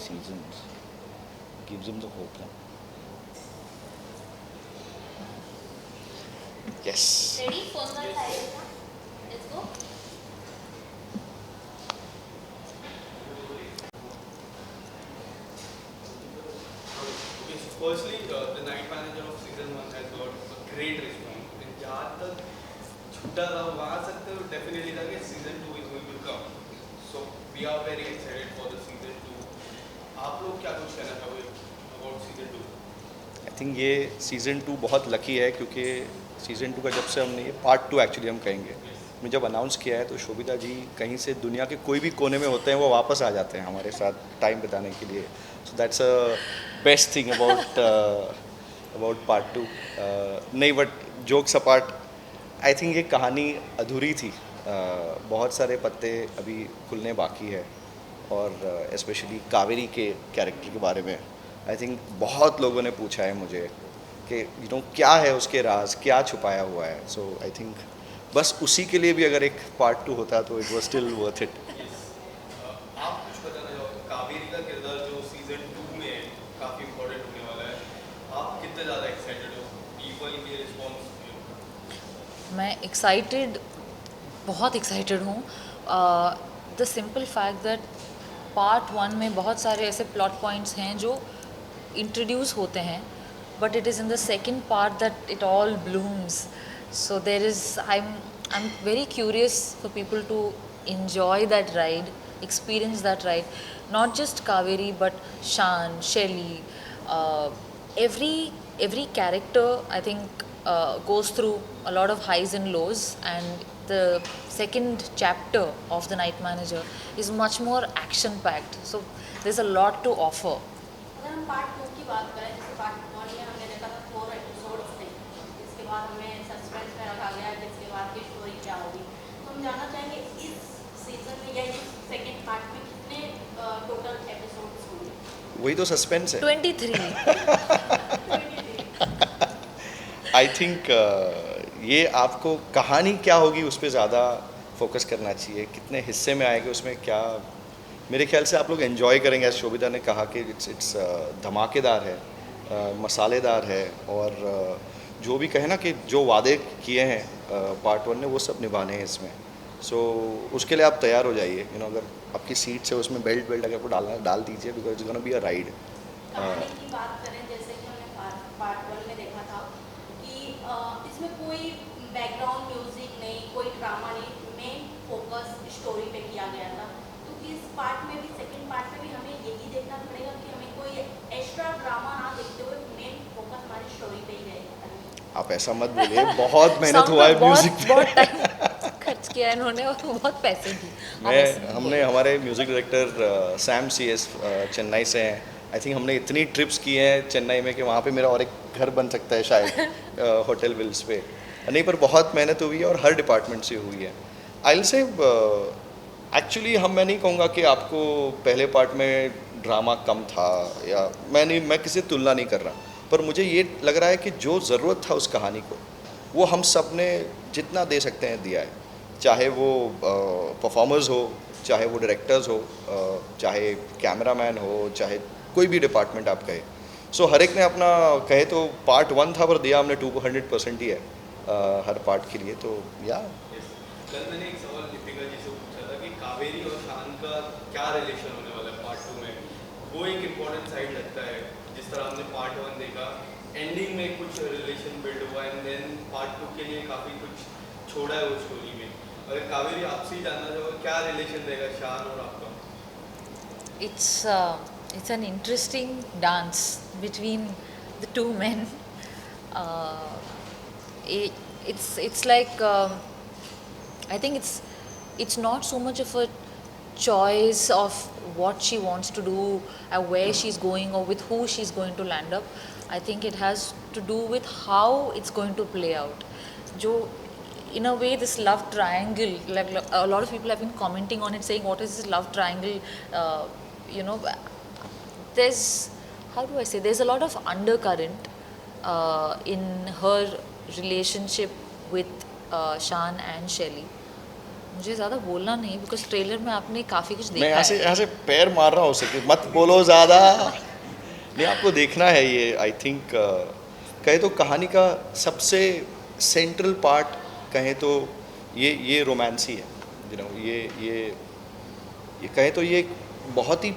seasons gives him the hope. No? Yes. Ready? Phone का silent था. Let's go. Okay, so firstly, the night manager of season 1 has got a great response. And जहाँ तक छूटा था वहाँ तक तो definitely था कि season 2 is going to come. So we are very excited for the season 2. आप लोग क्या कुछ कहना चाहोगे about season 2? आई थिंक ये सीज़न 2 बहुत लकी है क्योंकि सीज़न 2 का जब से हमने ये पार्ट 2 एक्चुअली हम कहेंगे, हमने जब अनाउंस किया है तो शोभिता जी कहीं से दुनिया के कोई भी कोने में होते हैं वो वापस आ जाते हैं हमारे साथ टाइम बिताने के लिए. So that's a best thing about part 2. नहीं, but jokes apart, I think ये कहानी अधूरी थी. बहुत सारे पत्ते अभी खुलने बाकी है और स्पेशली कावेरी के कैरेक्टर के बारे में आई थिंक बहुत लोगों ने पूछा है मुझे कि क्या है उसके राज, क्या छुपाया हुआ है. सो आई थिंक बस उसी के लिए भी अगर एक पार्ट 2 होता तो it was still worth it. आप कुछ बताना चाहोगे कावेरी का किरदार जो सीजन 2 में काफ़ी इम्पोर्टेंट होने वाला है. आप कितने ज़्यादा एक्साइटेड हो पीपल के रिस्पॉन्स? मैं एक्साइटेड, बहुत एक्साइटेड हूँ. The simple fact that part 1 में बहुत सारे ऐसे प्लॉट पॉइंट्स हैं जो इंट्रोड्यूस होते हैं, but it is in the second part that it all blooms. So there is I am very curious for people to enjoy that ride, experience that ride. Not just Kaveri, but Shan, Shelly, every character I think goes through a lot of highs and lows, and the second chapter of the Night Manager is much more action packed. So there's a lot to offer. अगर हम part 2 की बात करें, जैसे part 1 में हमने देखा था 4 एपिसोड्स थे, इसके बाद हमें सस्पेंस में रखा गया जिसके बाद की स्टोरी क्या होगी. तो हम जानना चाहेंगे इस सीजन में या इस सेकंड पार्ट में कितने टोटल एपिसोड्स होंगे. वही तो सस्पेंस है. 23. आई थिंक ये आपको कहानी क्या होगी उस पर ज़्यादा फोकस करना चाहिए. कितने हिस्से में आएंगे उसमें क्या, मेरे ख्याल से आप लोग एंजॉय करेंगे. एज शोभिता ने कहा कि इट्स धमाकेदार है, मसालेदार है, और जो भी कहे ना कि जो वादे किए हैं पार्ट 1 ने वो सब निभाने हैं इसमें. सो उसके लिए आप तैयार हो जाइए. अगर आपकी सीट से उसमें बेल्ट अगर आपको डालना डाल दीजिए, because it's gonna be a ride. कहानी की बात करें, जैसे कि हमने पार्ट 1 में देखा था कि इसमें कोई बैकग्राउंड म्यूजिक नहीं, कोई ड्रामा नहीं, मेन फोकस स्टोरी पे किया गया था. तो इस पार्ट में भी, सेकंड पार्ट में भी हमें यही देखना पड़ेगा कि हमें कोई एक्स्ट्रा ड्रामा ना देखते हुए मेन फोकस हमारी स्टोरी पे ही रहेगा. आप ऐसा मत बोलिए, बहुत मेहनत हुआ है म्यूजिक पे. बहुत टाइम खर्च किया है इन्होंने और बहुत पैसे भी. हमने हमारे music director Sam CS Chennai से हैं. आई थिंक हमने इतनी ट्रिप्स की हैं चेन्नई में कि वहाँ पे मेरा और एक घर बन सकता है शायद होटल विल्स पे. नहीं, पर बहुत मेहनत हुई है और हर डिपार्टमेंट से हुई है. आई विल से एक्चुअली मैं नहीं कहूँगा कि आपको पहले पार्ट में ड्रामा कम था, या मैं किसी से तुलना नहीं कर रहा, पर मुझे ये लग रहा है कि जो ज़रूरत था उस कहानी को वो हम सब ने जितना दे सकते हैं दिया है. चाहे वो परफॉर्मर्स हो, चाहे वो डायरेक्टर्स हो, चाहे कैमरामैन हो, चाहे कोई भी डिपार्टमेंट आप कहे. सो हर एक ने अपना, कहे तो पार्ट 1 था पर दिया हमने 200% ही है हर पार्ट के लिए. तो या कल मैंने एक सवाल दीपिका जी से पूछा था कि कावेरी और शान का क्या रिलेशन होने वाला है पार्ट 2 में. वो एक इम्पोर्टेंट साइड लगता है. जिस तरह हमने पार्ट 1 देखा, एंडिंग में कुछ रिलेशन बिल्ड हुआ एंड देन पार्ट 2 के लिए काफ़ी कुछ छोड़ा है वो स्टोरी में. अगर कावेरी आपसे ही जानना चाहोगे क्या रिलेशन रहेगा शान और आपका? It's an interesting dance between the two men. It's like I think it's not so much of a choice of what she wants to do, where she's going, or with who she's going to land up. I think it has to do with how it's going to play out. जो in a way this love triangle, like a lot of people have been commenting on it, saying what is this love triangle. There's, how do I say, there's a lot of undercurrent in her relationship with Shan and Shelly, मुझे ज़्यादा बोलना नहीं because trailer में आपने काफ़ी कुछ मैं देखा है। यहाँ से पैर मार रहा हूँ उसे कि मत बोलो ज़्यादा। नहीं, आपको देखना है ये। आई थिंक कहे तो कहानी का सबसे सेंट्रल पार्ट कहें तो ये रोमांस ही है। यू नो ये कहें तो ये एक बहुत ही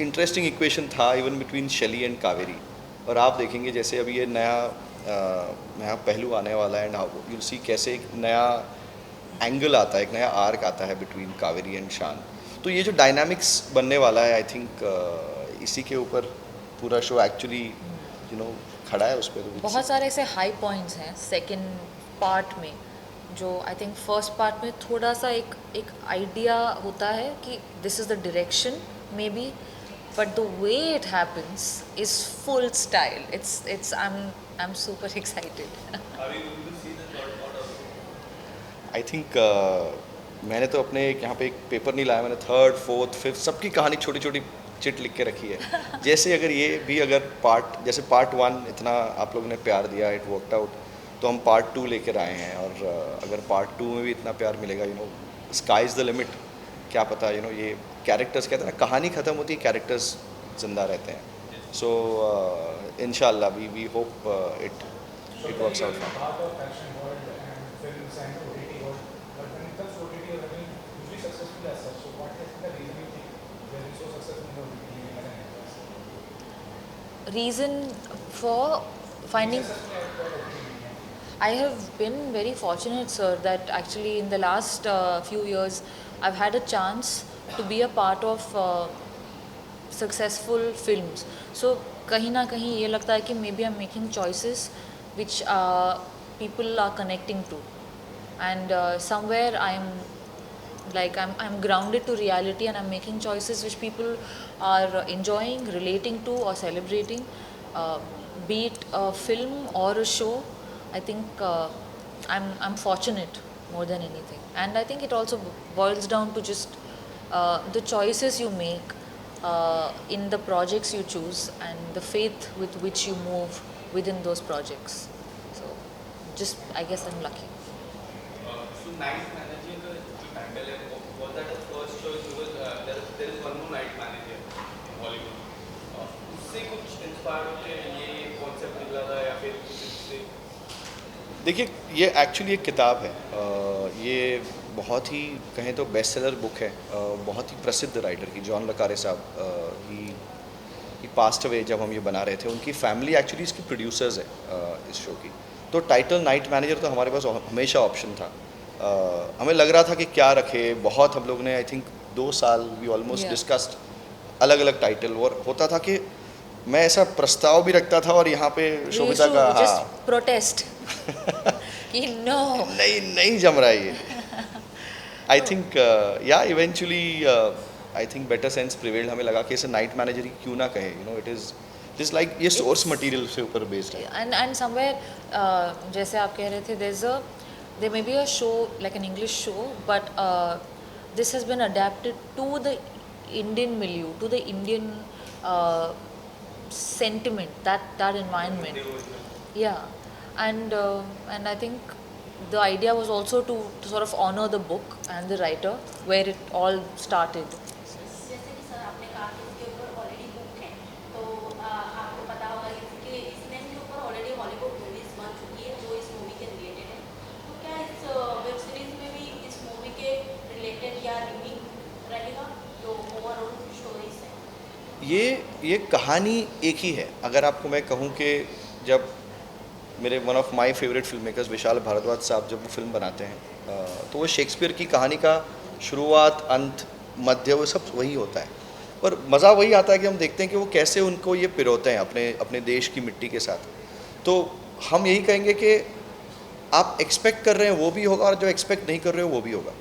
इंटरेस्टिंग इक्वेशन था इवन बिटवीन शैली एंड कावेरी। और आप देखेंगे जैसे अभी ये नया पहलू आने वाला है एंड यू सी कैसे एक नया एंगल आता है, एक नया आर्क आता है बिटवीन कावेरी एंड शान। तो ये जो डायनामिक्स बनने वाला है आई थिंक इसी के ऊपर पूरा शो एक्चुअली खड़ा है उस पर। बहुत सारे ऐसे हाई पॉइंट्स हैं सेकंड पार्ट में जो आई थिंक फर्स्ट पार्ट में थोड़ा सा एक आइडिया होता है कि this is the direction may be, but the way it happens is full style. It's I am super excited. Are we going to see the third part also? I think मैंने तो अपने यहाँ पे एक paper नहीं लाया, मैंने third fourth fifth सबकी कहानी छोटी छोटी चिट लिख के रखी है। जैसे अगर जैसे पार्ट 1 इतना आप लोगों ने प्यार दिया, इट वर्कड आउट, तो हम पार्ट 2 लेकर आए हैं। और अगर पार्ट 2 में भी इतना प्यार मिलेगा, स्काई इज़ द लिमिट। क्या पता ये कैरेक्टर्स कहते हैं ना, कहानी ख़त्म होती है, कैरेक्टर्स जिंदा रहते हैं। सो इंशाल्लाह we hope it works out. Part of action world and films and OTT world, but when it comes to OTT, it has been usually successful as such. So what is the reason you think they have been so successful in the OTT as an actress? Reason for finding Successful at the OTT medium. I have been very fortunate, sir, that actually in the last few years I've had a chance to be a part of successful films. So कहीं ना कहीं ये लगता है कि maybe I'm making choices which people are connecting to, and somewhere I'm grounded to reality and I'm making choices which people are enjoying, relating to or celebrating, be it a film or a show. I think I'm fortunate more than anything, and I think it also boils down to just the choices you make in the projects you choose and the faith with which you move within those projects. So just I guess I'm lucky. So night manager का जो title है, was that a first choice? Because there is one more night manager in Hollywood. उससे कुछ inspired होके ये concept निकला था या फिर कुछ इससे? देखिए, ये एक्चुअली एक किताब है। ये बहुत ही कहें तो बेस्ट सेलर बुक है, बहुत ही प्रसिद्ध राइटर की, जॉन लकारे साहब। ही पास्ट अवे जब हम ये बना रहे थे। उनकी फैमिली एक्चुअली इसकी प्रोड्यूसर्स है इस शो की। तो टाइटल नाइट मैनेजर तो हमारे पास हमेशा ऑप्शन था। हमें लग रहा था कि क्या रखे, बहुत हम लोग ने आई थिंक 2 साल वी ऑलमोस्ट डिस्कस्ड अलग अलग टाइटल, और होता था कि मैं ऐसा प्रस्ताव भी रखता था और यहाँ पे शोभिता का just protest कि no नहीं जम रहा है ये। आई थिंक या eventually I think better sense prevailed. हमें लगा कि इसे नाइट मैनेजर ही क्यों ना कहे, इट इज लाइक ये सोर्स मटेरियल से ऊपर बेस्ड है। and somewhere जैसे आप कह रहे थे there may be a show like an English show, but this has been adapted to the Indian milieu, to the Indian sentiment, that environment. Yeah, and I think the idea was also to sort of honor the book and the writer where it all started. जैसे कि sir आपने कहा कि इसके ऊपर already book है, तो आपको पता होगा कि इस नेम के ऊपर ऑलरेडी हॉलीवुड मूवीज बन चुकी है जो इस मूवी के रिलेटेड है। तो क्या इस वेब सीरीज में भी इस मूवी के रिलेटेड या रिमिंग रहेगा जो ओवरऑल स्टोरीज है? ये कहानी एक ही है। अगर आपको मैं कहूँ कि जब मेरे one of my favourite film makers Vishal Bhardwaj साहब जब वो फिल्म बनाते हैं तो वो शेक्सपियर की कहानी का शुरुआत, अंत, मध्य वो सब वही होता है। पर मज़ा वही आता है कि हम देखते हैं कि वो कैसे उनको ये पिरोते हैं अपने देश की मिट्टी के साथ। तो हम यही कहेंगे कि आप एक्सपेक्ट कर रहे हैं वो भी होगा और जो एक्सपेक्ट नहीं कर रहे हो वो भी होगा।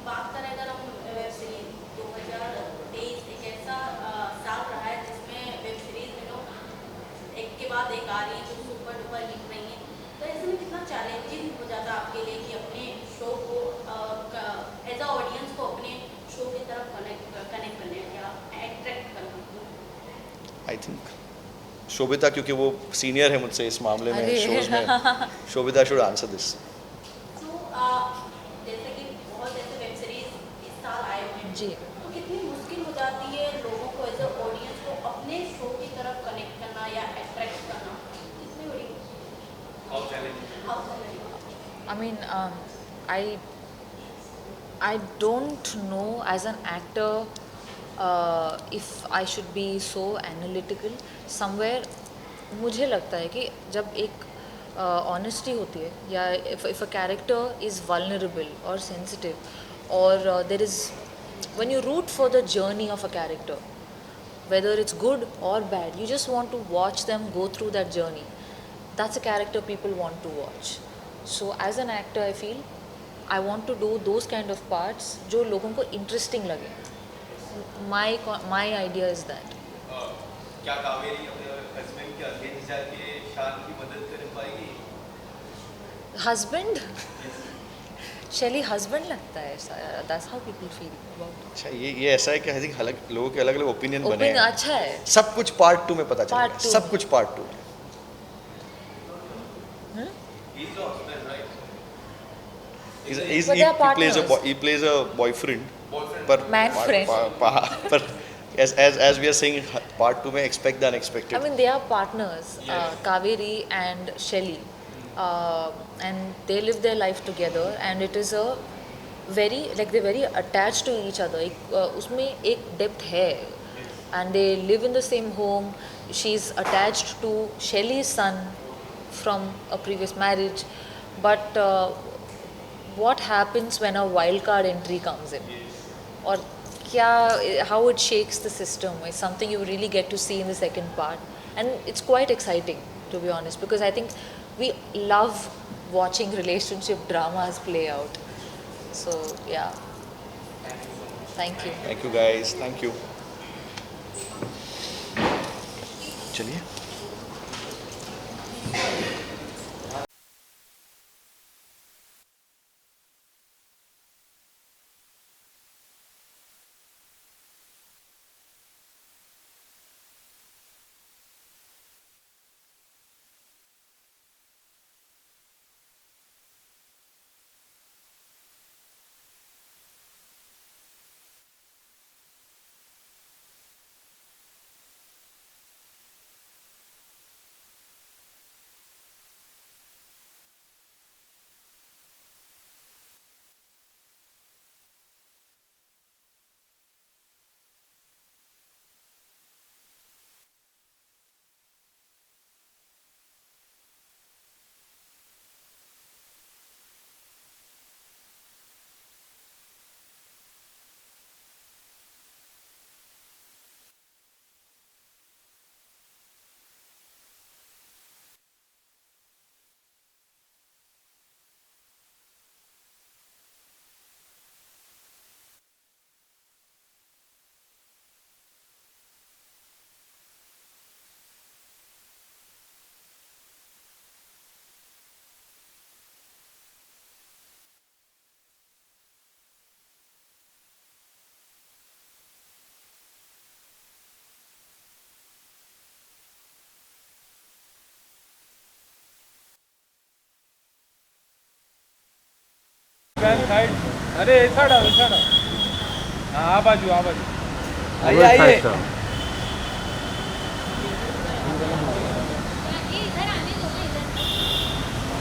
बात करें अगर हम वेब सीरीज 2023 एक ऐसा साल रहा है जिसमें वेब सीरीज एक के बाद एक आ रही है जो सुपर डुपर हिट रही है, तो ऐसे में कितना चैलेंजिंग हो जाता है आपके लिए कि अपने शो को एज अ ऑडियंस को अपने शो की तरफ कनेक्ट करने या अट्रैक्ट करना? आई थिंक शोभिता, क्योंकि वो सीनियर है मुझसे इस मामले में अरे। शोज में, शोभिता शुड आंसर दिस। तो जैसे कि बहुत mean, I don't know as an actor if I should be so analytical. Somewhere मुझे लगता है कि जब एक honesty होती है या if a character is vulnerable or sensitive or there is when you root for the journey of a character, whether it's good or bad, you just want to watch them go through that journey. That's a character people want to watch. So as an actor I feel I want to do those kind of parts जो लोगों को interesting लगे. My idea is that. क्या कावेरी अपने husband के against जाके शान की मदद कर पाएगी? Husband? शैली husband लगता है ऐसा. That's how people feel about it. अच्छा ये ऐसा है कि आई थिंक अलग लोगों के अलग अलग ओपिनियन बने Opinion हैं. अच्छा है. सब कुछ पार्ट 2 में पता चलेगा. Part two. सब कुछ part 2. He's the husband, right? But they are partners. He plays a boyfriend. Boyfriend. पर Man friend. पर as we are saying part 2 में expect the unexpected. I mean, they are partners, Yes. Kaveri and Shelly, and they live their life together, and it is a very they're very attached to each other. उसमें एक depth है, and they live in the same home. She's attached to Shelly's son from a previous marriage, but what happens when a wild card entry comes in? Or how it shakes the system is something you really get to see in the second part, and it's quite exciting, to be honest, because I think we love watching relationship dramas play out. So yeah, thank you. Thank you guys. Thank you. चलिए. Side. अरे ऐसा डाल. हाँ आ बाजू. आइए.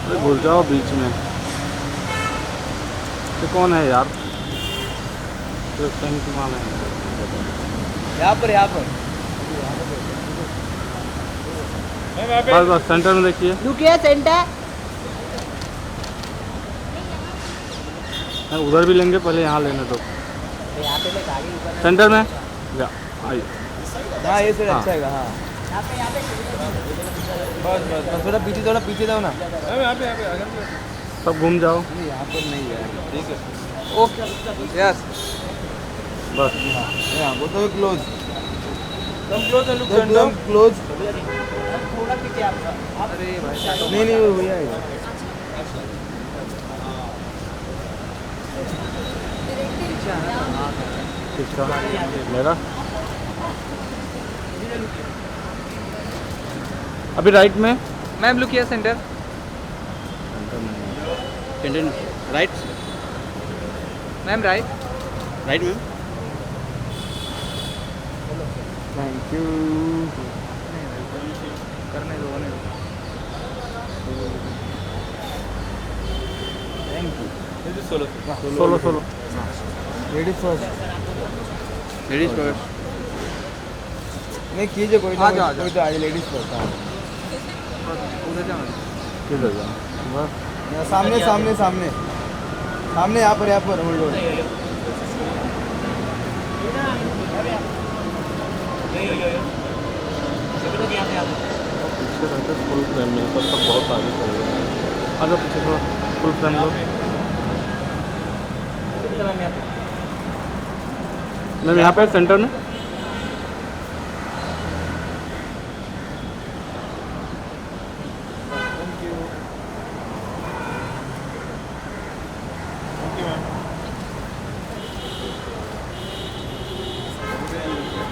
अरे भूल जाओ बीच में. ये कौन है यार? तो टैंक वाला है. यहाँ पर. बस सेंटर में देखिए. रुकिए सेंटर. उधर भी लेंगे, पहले यहाँ लेने दो. यहाँ पे गाड़ी ऊपर. सेंटर में या आइए. हाँ ये सर हाँ. अच्छा है. हाँ यहाँ पे बस थोड़ा पीछे जाओ ना. यहाँ पे सब घूम जाओ. यहाँ पर नहीं है. ठीक है. ओके. यस. बस यहाँ वो तो क्लोज. कम क्लोज है. Look close. थोड़ा पीछे आप. अरे भाई नहीं वो भैया है. किसका मेरा? अभी राइट में. Ma'am look here centre. Centre right. Ma'am right. Right में. Thank you. करने दो. Solo solo ladies first ladies first नहीं कीजिए कोई आ जाओ, आ कोई तो आज लेडीज फर्स्ट हाँ किधर जा यहाँ सामने सामने सामने सामने यहाँ पर होल्ड हो पीछे रहते फुल फ्रेम मिलकर तब बहुत आगे चल गया आ जाओ पीछे थोड़ा फुल फ्रेम लो मैम यहाँ पे सेंटर में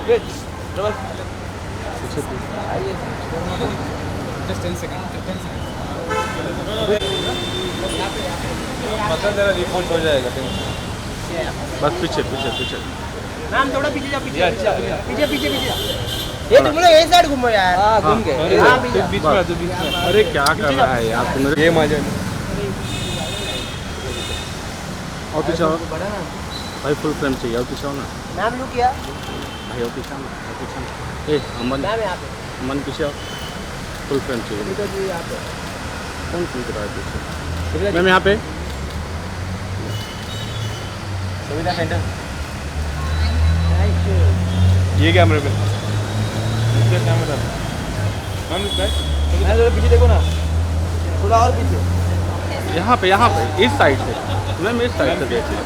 पीछे Just 10 seconds. 10 seconds. मतलब तेरा रिपोर्ट हो जाएगा बस पीछे पीछे पीछे मैम थोड़ा पीछे जाओ पीछे पीछे पीछे पीछे ये तुम लोग यही साइड घूमो यार हाँ घूम के हाँ, पीछे। बीच में आ जाओ बीच में अरे क्या कर रहा है यार तुम ये मजा और पीछे आओ बड़ा ना भाई फुल फ्रेम चाहिए और पीछे आओ ना मैम लुक किया भाई और पीछे आओ ना और पीछे आओ ए अमन मैम यहाँ पे अमन पीछे आओ फुल फ्रेम चाहिए सुनीता जी यहाँ पे कौन खींच रहा है पीछे मैम यहाँ पे सुविधा सेंटर ये कैमरे पे मैम थोड़ा पीछे देखो ना थोड़ा और पीछे यहाँ पे इस साइड से मैम इस साइड से देखिए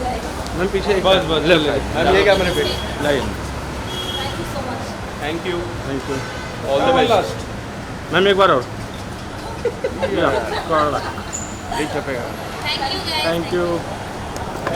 मैम पीछे बस लेफ्ट साइड मैम ये कैमरे पे line thank you thank you all the best ma'am एक बार और थैंक यू थैंक यू